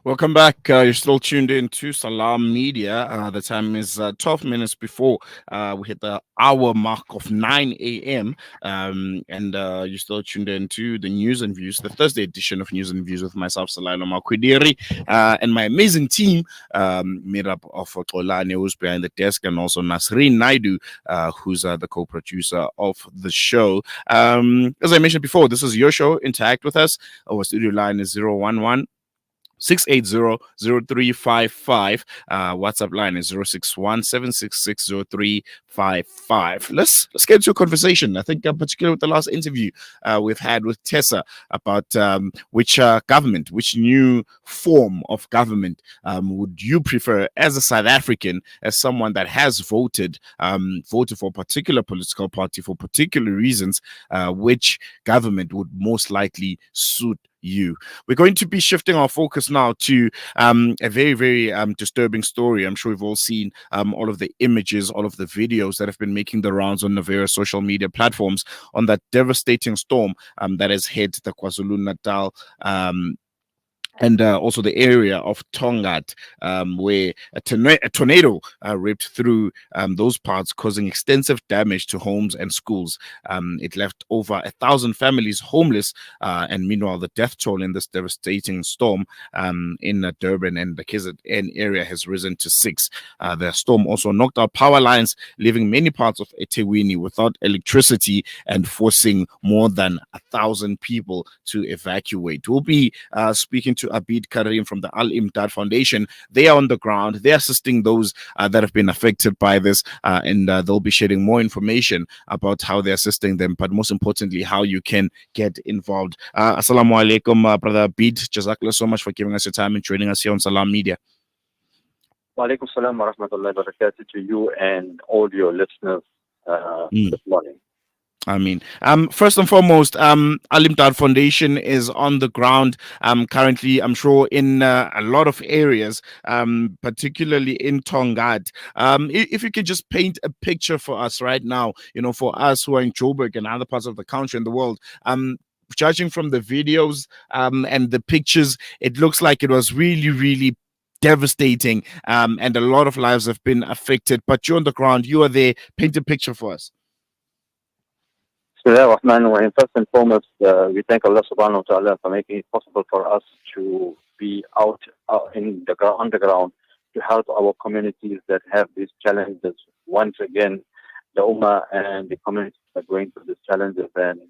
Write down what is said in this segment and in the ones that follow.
Welcome back. You're still tuned in to Salam Media. The time is 12 minutes before we hit the hour mark of 9 a.m. And you're still tuned in to the News and Views, the Thursday edition of News and Views with myself, Salano Makwidiri, and my amazing team made up of Olane, who's behind the desk, and also Nasreen Naidu, who's the co-producer of the show. As I mentioned before, this is your show. Interact with us. Our studio line is 011 680-0355. WhatsApp line is 061-766-0355. Let's get into a conversation. I think particularly with the last interview we've had with Tessa about which government, which new form of government would you prefer as a South African, as someone that has voted for a particular political party for particular reasons, which government would most likely suit you. We're going to be shifting our focus now to a very, very disturbing story. I'm sure we've all seen all of the images, all of the videos that have been making the rounds on the various social media platforms on that devastating storm that has hit the KwaZulu-Natal and also the area of Tongaat, where a tornado ripped through those parts, causing extensive damage to homes and schools. It left over 1,000 families homeless, and meanwhile, the death toll in this devastating storm in Durban and the KZN area has risen to 6. The storm also knocked out power lines, leaving many parts of eThekwini without electricity and forcing more than 1,000 people to evacuate. We'll be speaking to Abed, Karim from the Imdaad Foundation. They are on the ground. They're assisting those that have been affected by this, and they'll be sharing more information about how they're assisting them, but most importantly, how you can get involved. Assalamu alaikum, Brother Abed. Jazakallah so much for giving us your time and joining us here on Salam Media. Wa alaikum salam wa rahmatullahi wa barakatuh to you and all your listeners this morning. I mean, first and foremost, Imdaad Foundation is on the ground currently, I'm sure, in a lot of areas, particularly in Tongaat. If you could just paint a picture for us right now, for us who are in Joburg and other parts of the country and the world, judging from the videos and the pictures, it looks like it was really, really devastating, and a lot of lives have been affected. But you're on the ground, you are there. Paint a picture for us. First and foremost, we thank Allah subhanahu wa ta'ala for making it possible for us to be out on the ground to help our communities that have these challenges. Once again, the Ummah and the communities are going through these challenges, and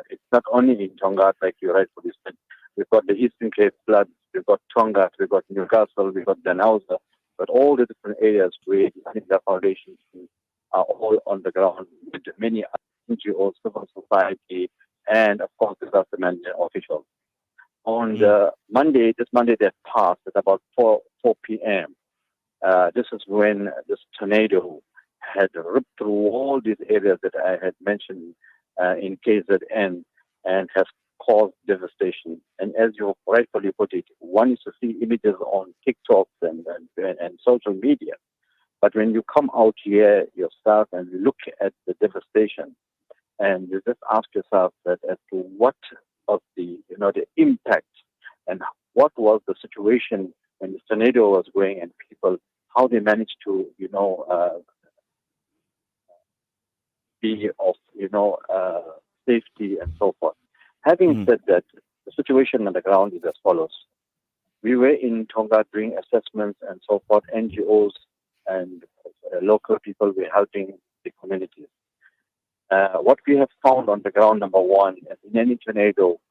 it's not only in Tongaat, like you rightfully said. We've got the Eastern Cape floods, we've got Tongaat, we've got Newcastle, we've got Danauza, but all the different areas where the foundations are all on the ground with many NGOs, civil society, and of course the government officials. On this Monday that passed at about 4 p.m., this is when this tornado had ripped through all these areas that I had mentioned in KZN and has caused devastation. And as you rightfully put it, one is to see images on TikTok and social media. But when you come out here yourself and look at the devastation, and you just ask yourself that as to what was the impact and what was the situation when the tornado was going and people, how they managed to be of safety and so forth. Having said that, the situation on the ground is as follows. We were in Tongaat doing assessments and so forth. NGOs and local people were helping the communities. What we have found on the ground, number one, is in any tornado,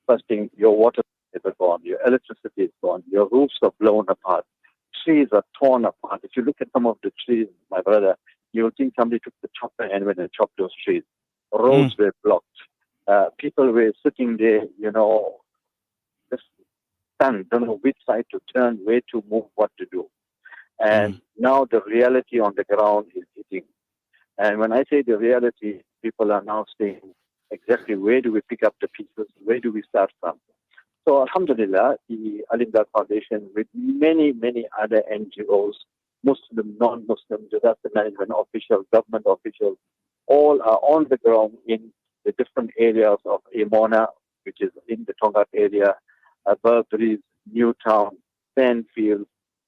first thing, your water is gone, your electricity is gone, your roofs are blown apart, trees are torn apart. If you look at some of the trees, my brother, you will think somebody took the chopper and went and chopped those trees. Roads were blocked. People were sitting there, just stunned, don't know which side to turn, where to move, what to do. And now the reality on the ground is hitting. And when I say the reality, people are now saying exactly where do we pick up the pieces, where do we start from. So Alhamdulillah, the Imdaad Foundation with many, many other NGOs, Muslim, non-Muslim, disaster management officials, government officials, all are on the ground in the different areas of Emona, which is in the Tongaat area, Burberry, Newtown, sand fields.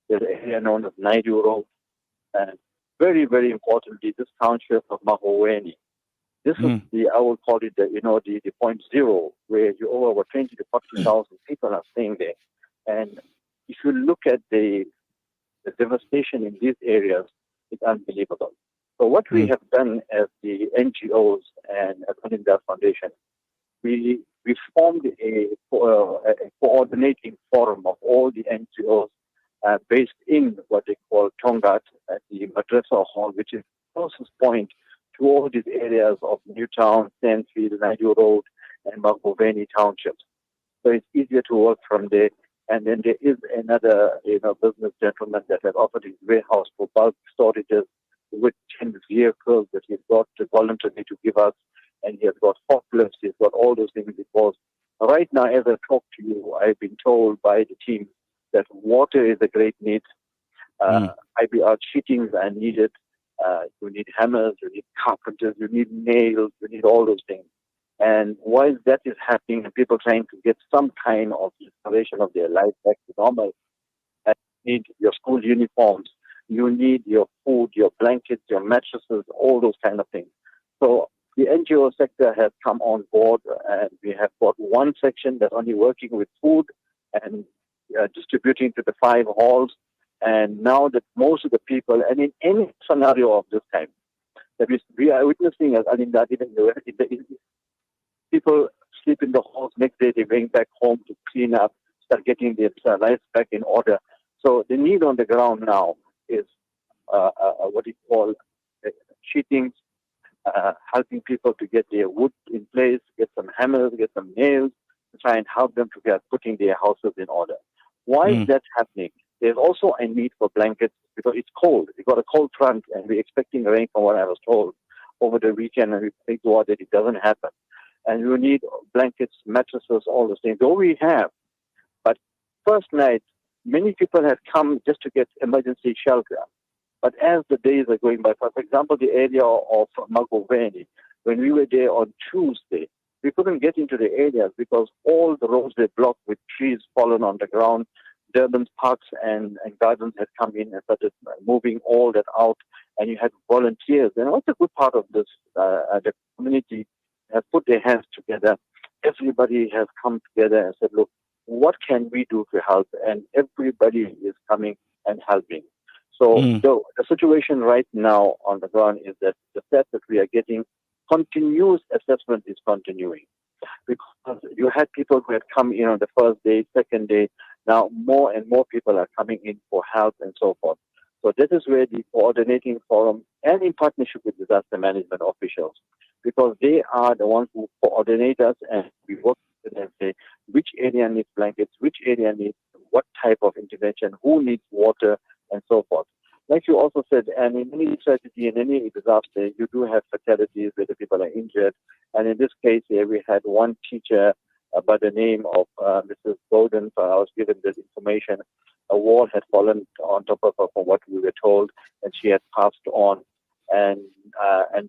There's an area known as Naidu Road. And very, very importantly, this township of Mahoweni. This is I will call it the point zero, where you over 20 to 40,000 people are staying there. And if you look at the devastation in these areas, it's unbelievable. So what we have done as the NGOs and as an Imdaad Foundation, we formed a coordinating forum of all the NGOs based in what they call Tongaat at the Madrasa Hall, which is the closest point to all these areas of Newtown, Sandfield, Naidu Road, and Magoveni townships. So it's easier to work from there. And then there is another business gentleman that has offered his warehouse for bulk storages with 10 vehicles that he's got voluntarily to give us. And he has got forklifts, he's got all those things, because right now, as I talk to you, I've been told by the team that water is a great need. IBR sheetings are needed. You need hammers, you need carpenters, you need nails, you need all those things. And while that is happening and people trying to get some kind of restoration of their life back to normal, you need your school uniforms, you need your food, your blankets, your mattresses, all those kind of things. So the NGO sector has come on board, and we have got one section that's only working with food and distributing to the 5 halls. And now that most of the people, and in any scenario of this time, that we are witnessing as Imdaad, even people sleep in the halls, next day they're going back home to clean up, start getting their lives back in order. So the need on the ground now is what we call sheetings, helping people to get their wood in place, get some hammers, get some nails, to try and help them to get putting their houses in order. Why is that happening? There's also a need for blankets because it's cold. We've got a cold front and we're expecting rain from what I was told over the weekend, and we think that it doesn't happen. And we need blankets, mattresses, all those things. Though we have, but first night, many people had come just to get emergency shelter. But as the days are going by, for example, the area of Magoveni, when we were there on Tuesday, we couldn't get into the areas because all the roads were blocked with trees fallen on the ground. Durban's parks and gardens had come in and started moving all that out, and you had volunteers. And what's a good part of this, the community has put their hands together. Everybody has come together and said, look, what can we do to help? And everybody is coming and helping. So the situation right now on the ground is that the fact that we are getting continuous assessment is continuing. Because you had people who had come in on the first day, second day. Now more and more people are coming in for help and so forth. So this is where the coordinating forum, and in partnership with disaster management officials, because they are the ones who coordinate us, and we work with them and say which area needs blankets, which area needs what type of intervention, who needs water, and so forth. Like you also said, and in any tragedy, in any disaster, you do have fatalities where the people are injured. And in this case here, we had one teacher by the name of Mrs. Bowden. So I was given this information. A wall had fallen on top of her, from what we were told, and she had passed on. And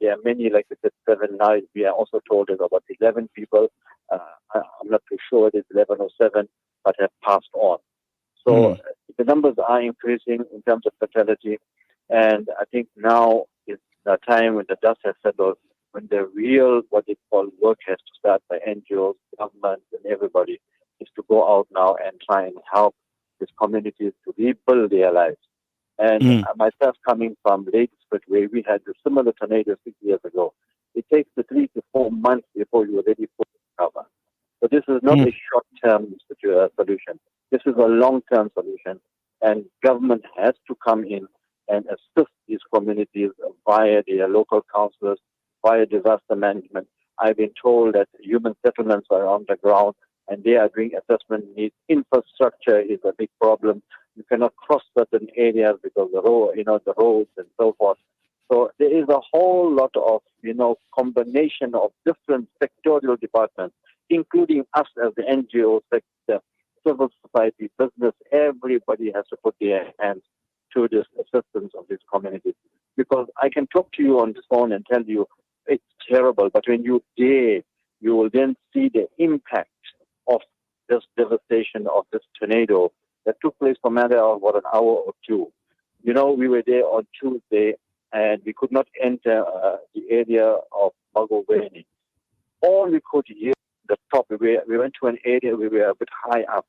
there are many, like I said, 7 now. We are also told there's about 11 people. I'm not too sure it is 11 or 7, but have passed on. So the numbers are increasing in terms of fatality. And I think now is the time when the dust has settled, when the real, what they call, work has to start by NGOs, government, and everybody, is to go out now and try and help these communities to rebuild their lives. And myself coming from Ladysmith, where we had a similar tornado 6 years ago, it takes 3 to 4 months before you're ready for recover. So this is not a short-term solution. This is a long-term solution. And government has to come in and assist these communities via their local councillors, via disaster management. I've been told that human settlements are on the ground and they are doing assessment needs. Infrastructure is a big problem. You cannot cross certain areas because the roads and so forth. So there is a whole lot of, combination of different sectorial departments, including us as the NGO sector, civil society, business. Everybody has to put their hands to this assistance of these communities. Because I can talk to you on the phone and tell you it's terrible, but when you're there, you will then see the impact of this devastation of this tornado that took place for a matter of about an hour or two. You know, we were there on Tuesday, and we could not enter the area of Magoweni. All we could hear the top. We went to an area where we were a bit high up,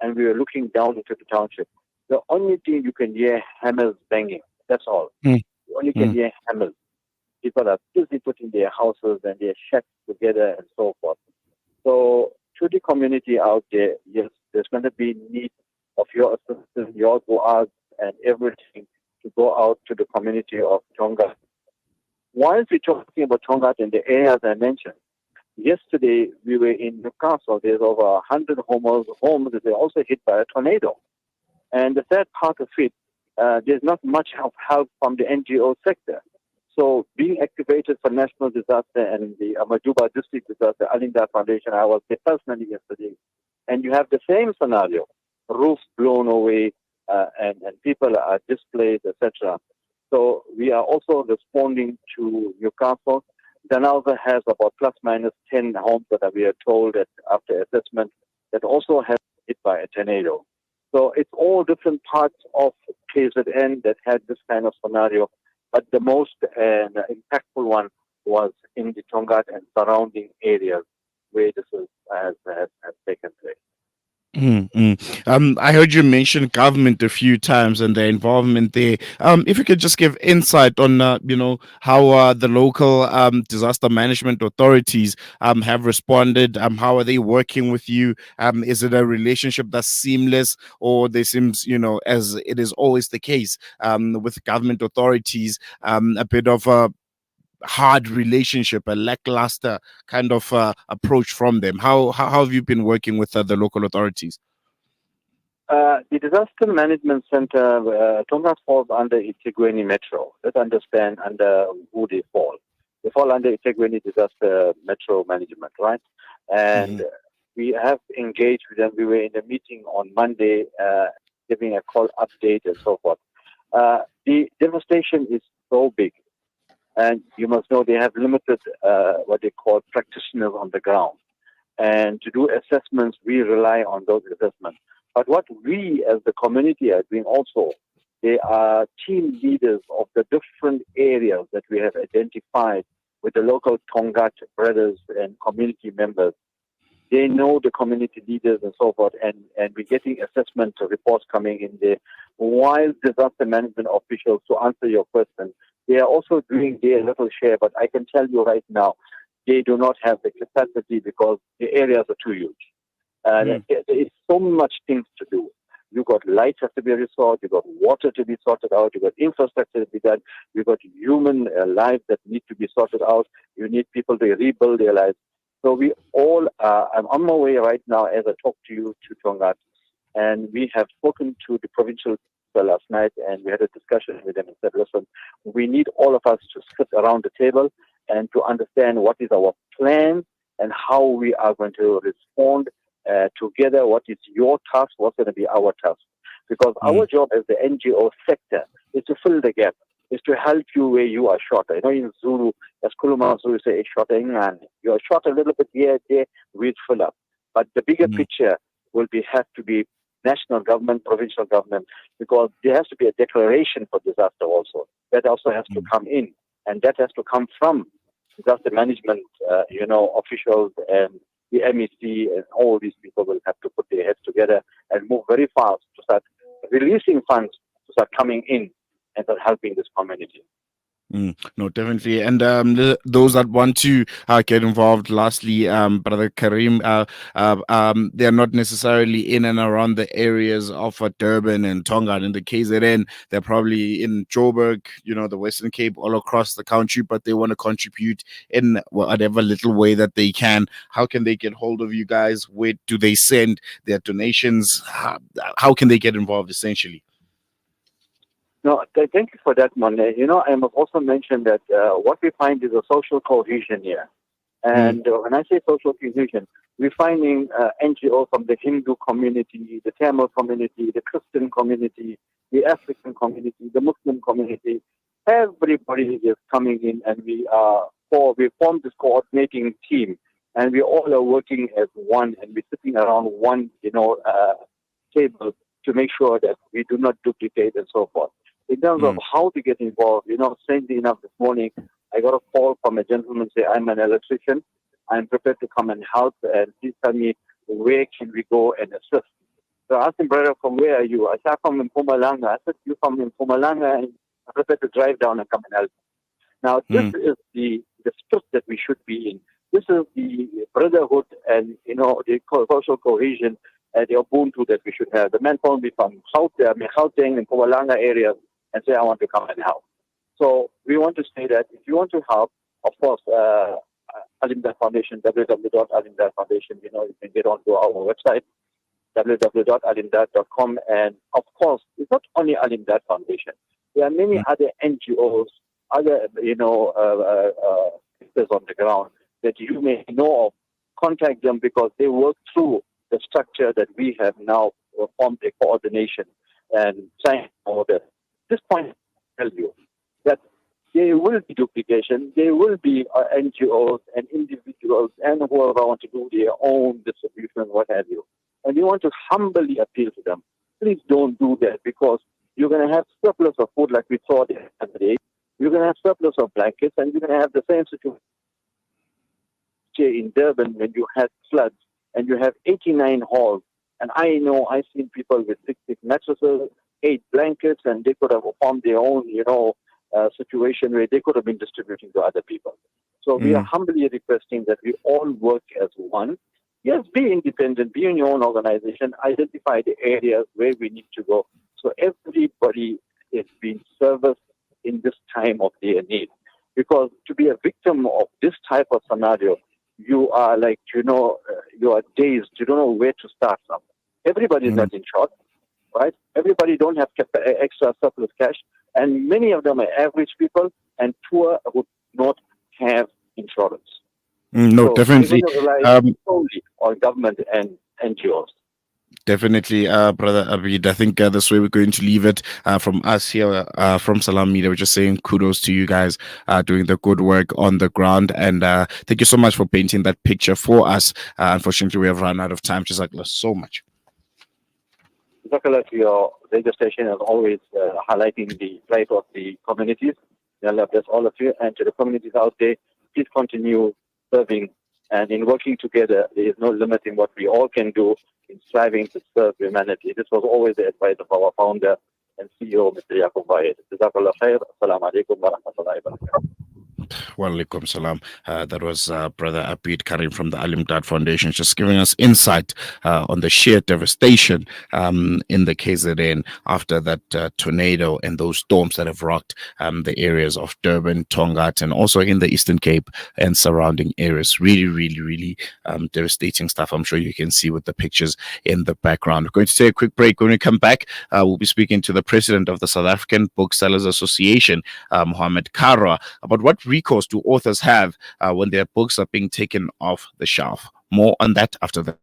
and we were looking down into the township. The only thing you can hear hammers banging. That's all. Mm, You only can mm, hear hammers. People are busy putting their houses and their shacks together and so forth. So to the community out there, yes, there's going to be need of your assistance, your du'as and everything to go out to the community of Tongaat. While we're talking about Tongaat and the areas I mentioned, yesterday we were in Newcastle. There's over 100 homes that were also hit by a tornado. And the third part of it, there's not much of help from the NGO sector. So being activated for national disaster and the Amajuba district disaster, Imdaad Foundation, I was there personally yesterday. And you have the same scenario, roofs blown away and people are displaced, etc. So we are also responding to Newcastle. Danauza has about plus minus 10 homes that we are told that after assessment that also have been hit by a tornado. So it's all different parts of KZN that had this kind of scenario. But the most impactful one was in the Tongaat and surrounding areas where this has taken place. mm, mm. I heard you mention government a few times and their involvement there. If you could just give insight on, how the local disaster management authorities have responded. How are they working with you? Is it a relationship that's seamless, or there seems, as it is always the case with government authorities, a bit of a hard relationship, a lackluster kind of approach from them? How have you been working with the local authorities? The Disaster Management Center, Tongaat falls under Itegweni Metro. Let's understand under who they fall. They fall under Itegweni Disaster Metro Management, right? And Mhm. we have engaged with them. We were in a meeting on Monday, giving a call update and so forth. The devastation is so big. And you must know they have limited what they call practitioners on the ground. And to do assessments, we rely on those assessments. But what we as the community are doing also, they are team leaders of the different areas that we have identified with the local Tongaat brothers and community members. They know the community leaders and so forth, and we're getting assessment reports coming in there. While disaster management officials, to answer your question, they are also doing their little share, but I can tell you right now, they do not have the capacity because the areas are too huge. Mm, There is so much things to do. You got lights have to be restored, you got water to be sorted out, you got infrastructure to be done, you got human lives that need to be sorted out. You need people to rebuild their lives. So we all, I'm on my way right now as I talk to you to Tongaat, and we have spoken to the provincial last night, and we had a discussion with them and said, listen, we need all of us to sit around the table and to understand what is our plan and how we are going to respond together. What is your task? What's going to be our task? Because mm, our job as the NGO sector is to fill the gap, is to help you where you are short. You know, in Zulu, as Kuluma Zulu say, short. You are short a little bit here, there, we'll fill up. But the bigger mm, picture have to be national government, provincial government, because there has to be a declaration for disaster also. That also has to mm. come in, and that has to come from disaster management, officials and the MEC, and all these people will have to put their heads together and move very fast to start releasing funds to start coming in and start helping this community. No, definitely. And those that want to get involved, lastly, Brother Karim, they're not necessarily in and around the areas of Durban and Tonga and the KZN. They're probably in Joburg, the Western Cape, all across the country, but they want to contribute in whatever little way that they can. How can they get hold of you guys? Where do they send their donations? How can they get involved, essentially? No, thank you for that, Monday. I must also mention that what we find is a social cohesion here. Mm, And when I say social cohesion, we're finding NGOs from the Hindu community, the Tamil community, the Christian community, the African community, the Muslim community. Everybody is coming in, and we formed this coordinating team, and we all are working as one, and we're sitting around one, table to make sure that we do not duplicate and so forth. In terms of how to get involved, strangely enough, this morning I got a call from a gentleman say, I'm an electrician. I'm prepared to come and help, and please tell me where can we go and assist. So I asked him, brother, from where are you? I said, I'm from Mpumalanga. I said, you from Mpumalanga, and I'm prepared to drive down and come and help. Now, this is the spirit that we should be in. This is the brotherhood and, the social cohesion and the Ubuntu that we should have. The man phoned me from Gauteng and Mpumalanga areas and say, I want to come and help. So we want to say that if you want to help, of course, Imdaad Foundation, www.Imdaad Foundation, you can get onto our website, www.imdaad.com. And of course, it's not only Imdaad Foundation. There are many other NGOs, other, actors on the ground that you may know of. Contact them because they work through the structure that we have now formed a coordination and signed over this. This point, I tell you that there will be duplication. There will be NGOs and individuals and whoever want to do their own distribution, what have you. And we want to humbly appeal to them. Please don't do that because you're going to have surplus of food like we saw the other day. You're going to have surplus of blankets, and you're going to have the same situation in Durban when you had floods and you have 89 halls. And I know I've seen people with 6 mattresses, 8 blankets, and they could have formed their own, situation where they could have been distributing to other people. So we are humbly requesting that we all work as one. Yes, be independent, be in your own organization, identify the areas where we need to go. So everybody is being serviced in this time of their need. Because to be a victim of this type of scenario, you are like, you are dazed. You don't know where to start from. Everybody is not in short, right? Everybody don't have extra surplus cash. And many of them are average people and poor would not have insurance. No, so definitely. Rely solely on government and NGOs. Definitely, Brother Abed. I think this way we're going to leave it from us here from Salam Media. We're just saying kudos to you guys doing the good work on the ground. And thank you so much for painting that picture for us. Unfortunately, we have run out of time. Jazakallah so much. Jazakallah to your radio station as always highlighting the plight of the communities. Allah bless all of you. And to the communities out there, please continue serving. And in working together, there is no limit in what we all can do in striving to serve humanity. This was always the advice of our founder and CEO, Mr. Yaqub Bayed. Jazakallah khair. Assalamu alaikum wa rahmatullahi wa barakatuh. Wa alaikum salam. That was Brother Abed Karim from the Imdaad Foundation, just giving us insight on the sheer devastation in the KZN after that tornado and those storms that have rocked the areas of Durban, Tongaat, and also in the Eastern Cape and surrounding areas. Really, really, really devastating stuff. I'm sure you can see with the pictures in the background. We're going to take a quick break. When we come back, we'll be speaking to the president of the South African Booksellers Association, Mohammed Karwa, about what recourse do authors have when their books are being taken off the shelf. More on that after the